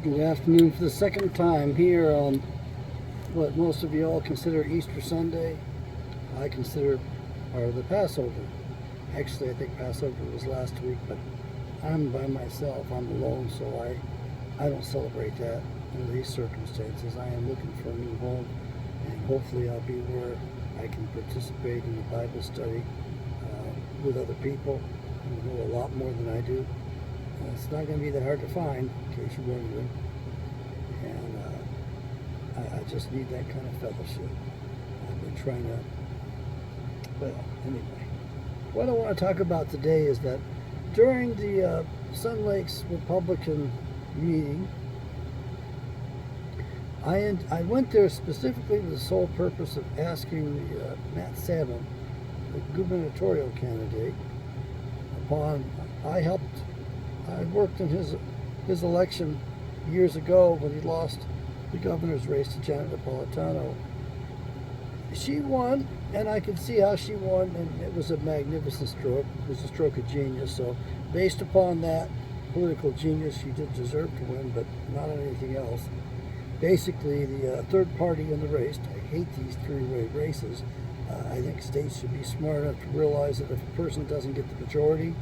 Good afternoon for the second time here on what most of you all consider Easter Sunday. I consider part of the Passover. Actually, I think Passover was last week, but I'm by myself. I'm alone, so I don't celebrate that under these circumstances. I am looking for a new home, and hopefully I'll be where I can participate in a Bible study with other people who know a lot more than I do. It's not going to be that hard to find, in case you're wondering. And I just need that kind of fellowship. I've been trying to, well, anyway. What I want to talk about today is that during the Sun Lakes Republican meeting, I went there specifically with the sole purpose of asking Matt Salmon, the gubernatorial candidate, I worked in his election years ago when he lost the governor's race to Janet Napolitano. She won, and I could see how she won, and it was a magnificent stroke. It was a stroke of genius. So based upon that political genius, she did deserve to win, but not on anything else. Basically, the third party in the race, I hate these three-way races. I think states should be smart enough to realize that if a person doesn't get the majority,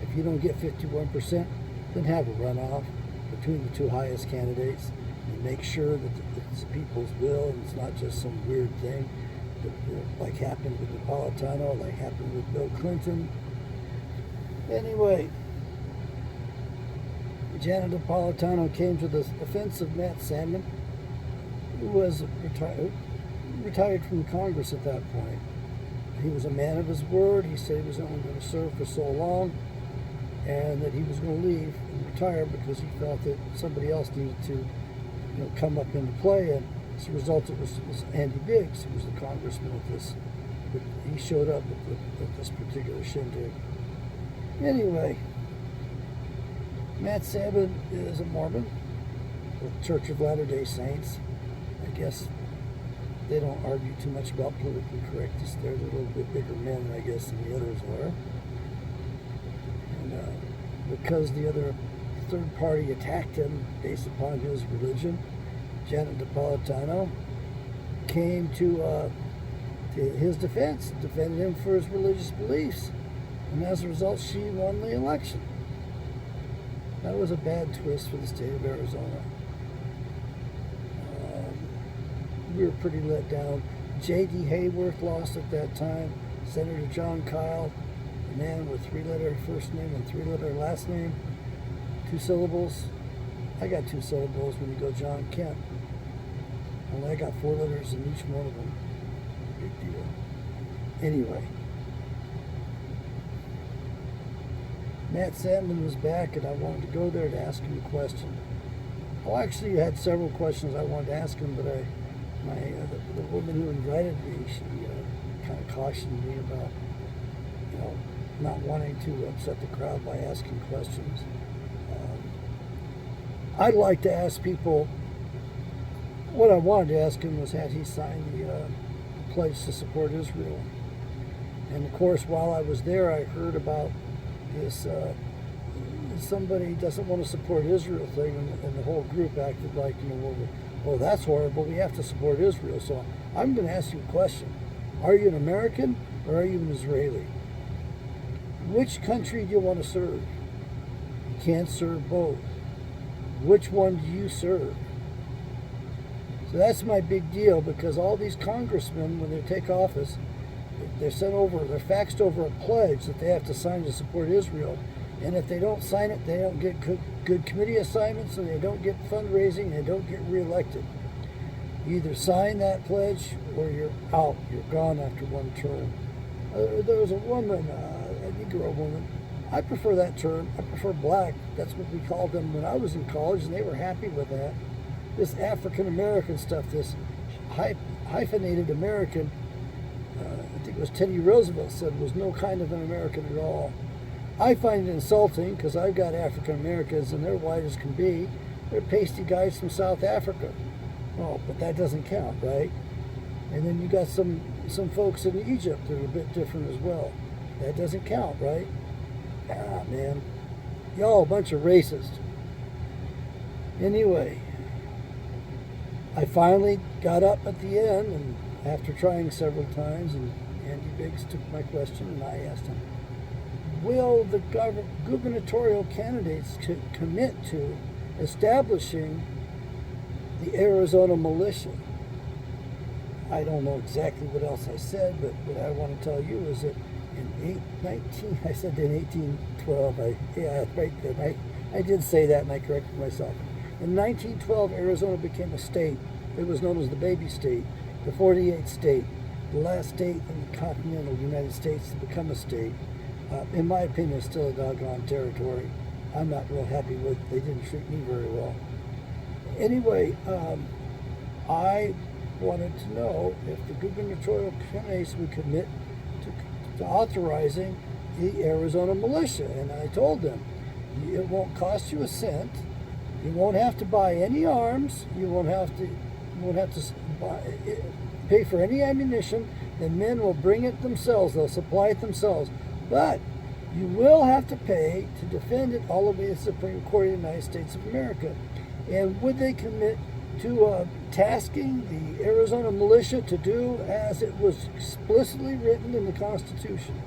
if you don't get 51%, then have a runoff between the two highest candidates and make sure that it's the people's will and it's not just some weird thing that, like happened with Napolitano, like happened with Bill Clinton. Anyway, Janet Napolitano came to the defense of Matt Salmon, who was retired from Congress at that point. He was a man of his word. He said he was only going to serve for so long, and that he was going to leave and retire because he felt that somebody else needed to, come up into play. And as a result, it was Andy Biggs, who was the congressman of this. But he showed up at this particular shindig. Anyway, Matt Salmon is a Mormon with Church of Latter-day Saints. I guess they don't argue too much about politically correctness. They're a little bit bigger men, I guess, than the others are. Because the other third party attacked him based upon his religion, Janet Napolitano came to his defense, defended him for his religious beliefs, and as a result, she won the election. That was a bad twist for the state of Arizona. We were pretty let down. J.D. Hayworth lost at that time. Senator John Kyle, a man with three-letter first name and three-letter last name, 2 syllables. I got 2 syllables when you go John Kent. Only I got 4 letters in each one of them. Big deal. Anyway, Matt Salmon was back, and I wanted to go there to ask him a question. Well, actually, I had several questions I wanted to ask him, but the woman who invited me, she kind of cautioned me about, not wanting to upset the crowd by asking questions. I'd like to ask people, what I wanted to ask him was, had he signed the pledge to support Israel? And of course, while I was there, I heard about this somebody doesn't want to support Israel thing, and the whole group acted like, well, that's horrible, we have to support Israel. So I'm going to ask you a question. Are you an American or are you an Israeli? Which country do you want to serve? You can't serve both. Which one do you serve? So that's my big deal, because all these congressmen, when they take office, they're faxed over a pledge that they have to sign to support Israel. And if they don't sign it, they don't get good committee assignments, and they don't get fundraising, and they don't get reelected. You either sign that pledge or you're out. You're gone after one term. There was a woman, a Negro woman. I prefer that term. I prefer black. That's what we called them when I was in college, and they were happy with that. This African American stuff, this hyphenated American, I think it was Teddy Roosevelt said, was no kind of an American at all. I find it insulting because I've got African Americans and they're white as can be. They're pasty guys from South Africa. Oh, but that doesn't count, right? And then you got some folks in Egypt that are a bit different as well. That doesn't count, right? Ah, man. Y'all a bunch of racists. Anyway, I finally got up at the end, and after trying several times, and Andy Biggs took my question, and I asked him, will the gubernatorial candidates commit to establishing the Arizona Militia? I don't know exactly what else I said, but what I want to tell you is that in 1812, I did say that, and I corrected myself. In 1912, Arizona became a state. It was known as the baby state, the 48th state, the last state in the continental United States to become a state. In my opinion, it's still a doggone territory. I'm not real happy with it. They didn't treat me very well. Anyway, I wanted to know if the gubernatorial candidates would commit to authorizing the Arizona Militia. And I told them, it won't cost you a cent. You won't have to buy any arms. You won't have to pay for any ammunition. The men will bring it themselves. They'll supply it themselves. But you will have to pay to defend it all the way to the Supreme Court of the United States of America. And would they commit to tasking the Arizona Militia to do as it was explicitly written in the Constitution?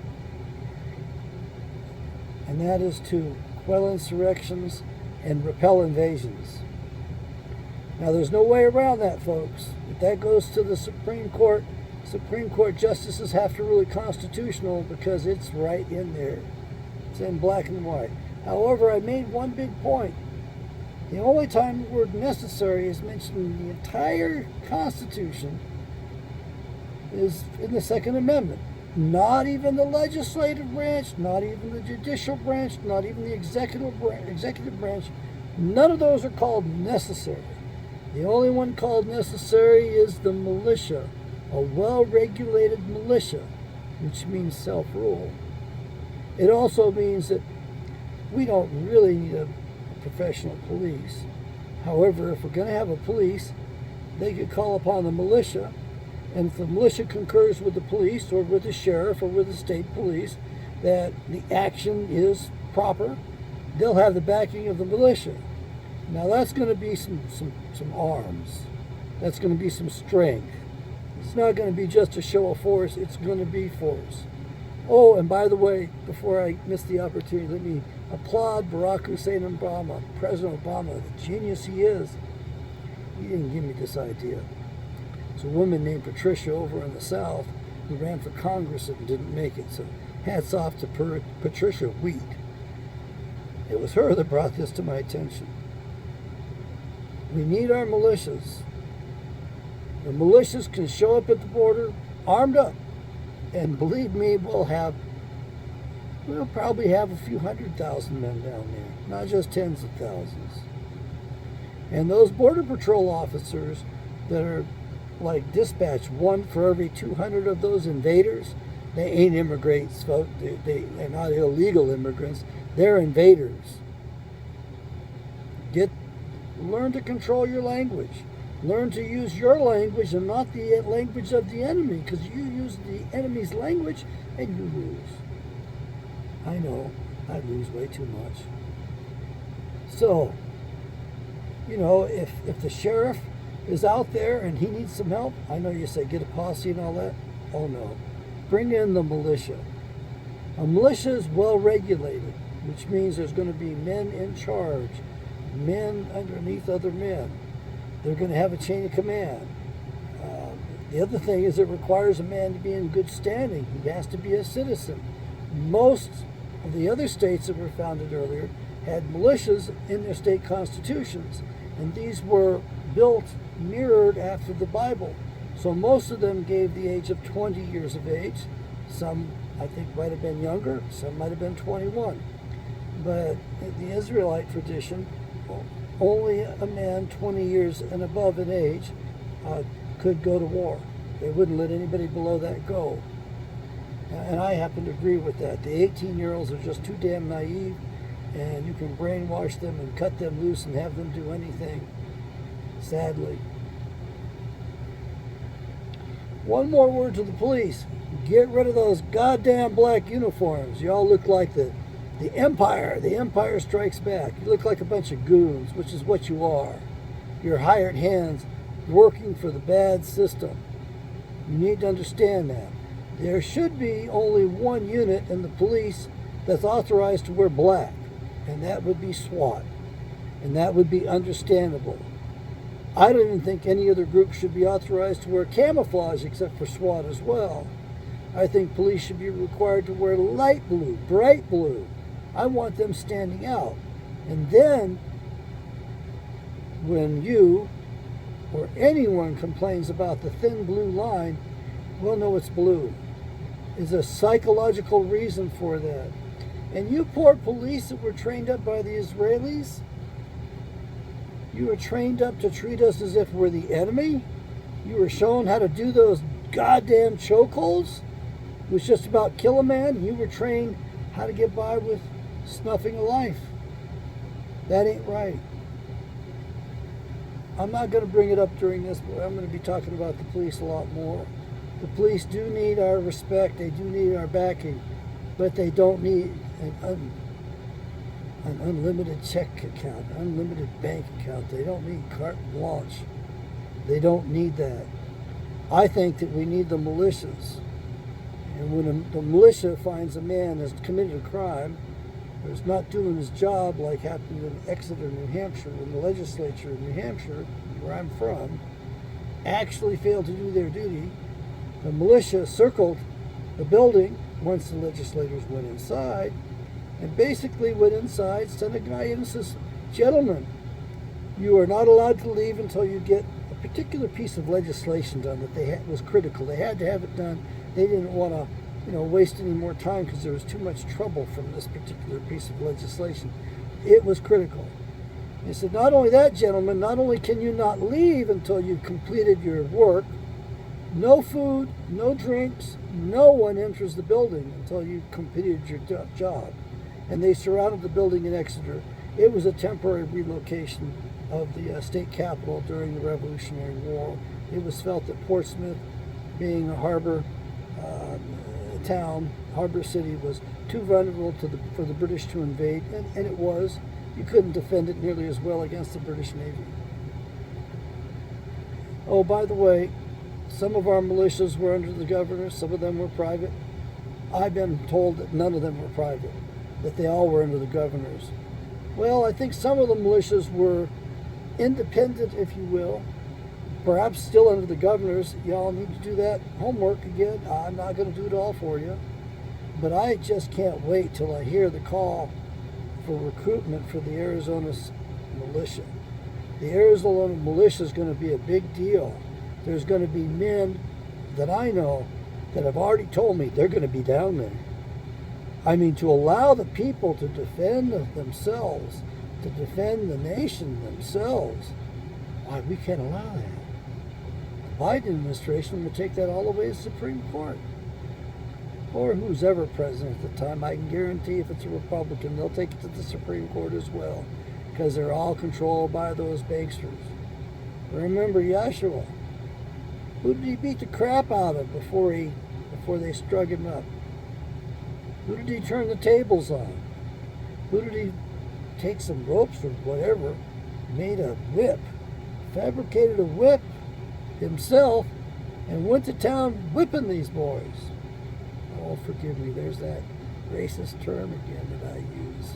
And that is to quell insurrections and repel invasions. Now, there's no way around that, folks. If that goes to the Supreme Court justices have to rule it constitutional because it's right in there. It's in black and white. However, I made one big point. The only time the word necessary is mentioned in the entire Constitution is in the Second Amendment. Not even the legislative branch, not even the judicial branch, not even the executive branch. None of those are called necessary. The only one called necessary is the militia, a well-regulated militia, which means self-rule. It also means that we don't really need a professional police. However, if we're going to have a police, they could call upon the militia, and if the militia concurs with the police or with the sheriff or with the state police that the action is proper, they'll have the backing of the militia. Now that's going to be some arms. That's going to be some strength. It's not going to be just a show of force. It's going to be force. Oh, and by the way, before I miss the opportunity, let me applaud Barack Hussein Obama, President Obama, the genius he is. He didn't give me this idea. It's a woman named Patricia over in the South who ran for Congress and didn't make it. So hats off to Patricia Wheat. It was her that brought this to my attention. We need our militias. The militias can show up at the border armed up. And believe me, we'll probably have a few 100,000 men down there, not just tens of thousands. And those Border Patrol officers that are like dispatch one for every 200 of those invaders, they ain't immigrants, folks. They're not illegal immigrants. They're invaders. Learn to control your language. Learn to use your language and not the language of the enemy, because you use the enemy's language and you lose. I know, I lose way too much. So, if the sheriff is out there and he needs some help, I know you say get a posse and all that. Oh no, bring in the militia. A militia is well regulated, which means there's going to be men in charge, men underneath other men. They're going to have a chain of command. The other thing is it requires a man to be in good standing. He has to be a citizen. Most of the other states that were founded earlier had militias in their state constitutions, and these were mirrored after the Bible. So most of them gave the age of 20 years of age. Some, I think, might have been younger. Some might have been 21. But in the Israelite tradition, only a man 20 years and above in age could go to war. They wouldn't let anybody below that go. And I happen to agree with that. The 18-year-olds are just too damn naive, and you can brainwash them and cut them loose and have them do anything, sadly. One more word to the police. Get rid of those goddamn black uniforms. Y'all look like the The empire strikes back. You look like a bunch of goons, which is what you are. You're hired hands working for the bad system. You need to understand that. There should be only one unit in the police that's authorized to wear black, and that would be SWAT, and that would be understandable. I don't even think any other group should be authorized to wear camouflage except for SWAT as well. I think police should be required to wear light blue, bright blue. I want them standing out. And then, when you or anyone complains about the thin blue line, we'll know it's blue. There's a psychological reason for that. And you poor police that were trained up by the Israelis, you were trained up to treat us as if we're the enemy. You were shown how to do those goddamn chokeholds. It was just about kill a man. You were trained how to get by with snuffing a life. That ain't right. I'm not going to bring it up during this, but I'm going to be talking about the police a lot more. The police do need our respect. They do need our backing, but they don't need an unlimited check account, unlimited bank account. They don't need carte blanche. They don't need that. I think that we need the militias. And when the militia finds a man has committed a crime, or is not doing his job, like happened in Exeter, New Hampshire, when the legislature in New Hampshire, where I'm from, actually failed to do their duty, the militia circled the building once the legislators went inside, and basically went inside, sent a guy in and says, "Gentlemen, you are not allowed to leave until you get a particular piece of legislation done that was critical. They had to have it done. They didn't want to, waste any more time because there was too much trouble from this particular piece of legislation. It was critical." He said, "Not only that, gentlemen, not only can you not leave until you've completed your work, no food, no drinks, no one enters the building until you've completed your job." And they surrounded the building in Exeter. It was a temporary relocation of the state capitol during the Revolutionary War. It was felt that Portsmouth, being a harbor town, harbor city, was too vulnerable for the British to invade, and it was. You couldn't defend it nearly as well against the British Navy. Oh, by the way, some of our militias were under the governor, some of them were private. I've been told that none of them were private, that they all were under the governors. Well, I think some of the militias were independent, if you will, perhaps still under the governors. Y'all need to do that homework again. I'm not going to do it all for you. But I just can't wait till I hear the call for recruitment for the Arizona Militia. The Arizona Militia is going to be a big deal. There's going to be men that I know that have already told me they're going to be down there. I mean, to allow the people to defend themselves, to defend the nation themselves, why, we can't allow that. The Biden administration will take that all the way to the Supreme Court. Or who's ever president at the time. I can guarantee if it's a Republican, they'll take it to the Supreme Court as well, because they're all controlled by those banksters. Remember Yeshua. Who did he beat the crap out of before they strung him up? Who did he turn the tables on? Who did he take some ropes or whatever, made a whip, fabricated a whip himself, and went to town whipping these boys? Oh, forgive me, there's that racist term again that I use.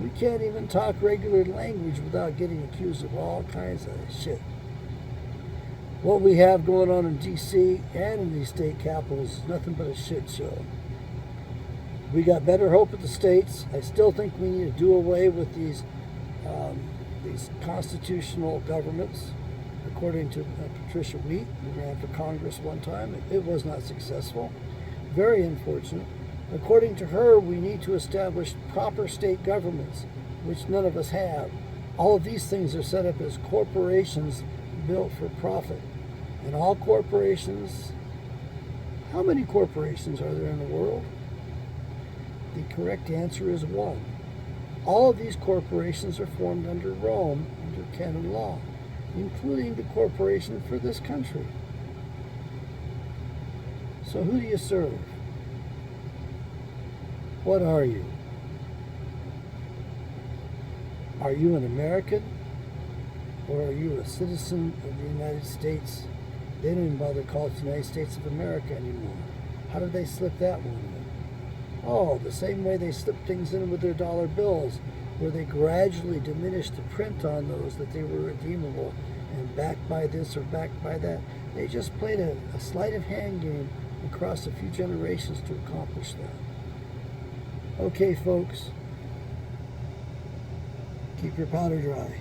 We can't even talk regular language without getting accused of all kinds of shit. What we have going on in D.C. and in these state capitals is nothing but a shit show. We got better hope at the states. I still think we need to do away with these constitutional governments. According to Patricia Wheat, who ran for Congress one time, it was not successful. Very unfortunate. According to her, we need to establish proper state governments, which none of us have. All of these things are set up as corporations built for profit. And all corporations, how many corporations are there in the world? The correct answer is one. All of these corporations are formed under Rome, under canon law, including the corporation for this country. So who do you serve? What are you? Are you an American or are you a citizen of the United States? They don't even bother to call it the United States of America anymore. How did they slip that one in? Oh, the same way they slipped things in with their dollar bills, where they gradually diminished the print on those that they were redeemable and backed by this or backed by that. They just played a sleight of hand game across a few generations to accomplish that. Okay, folks, keep your powder dry.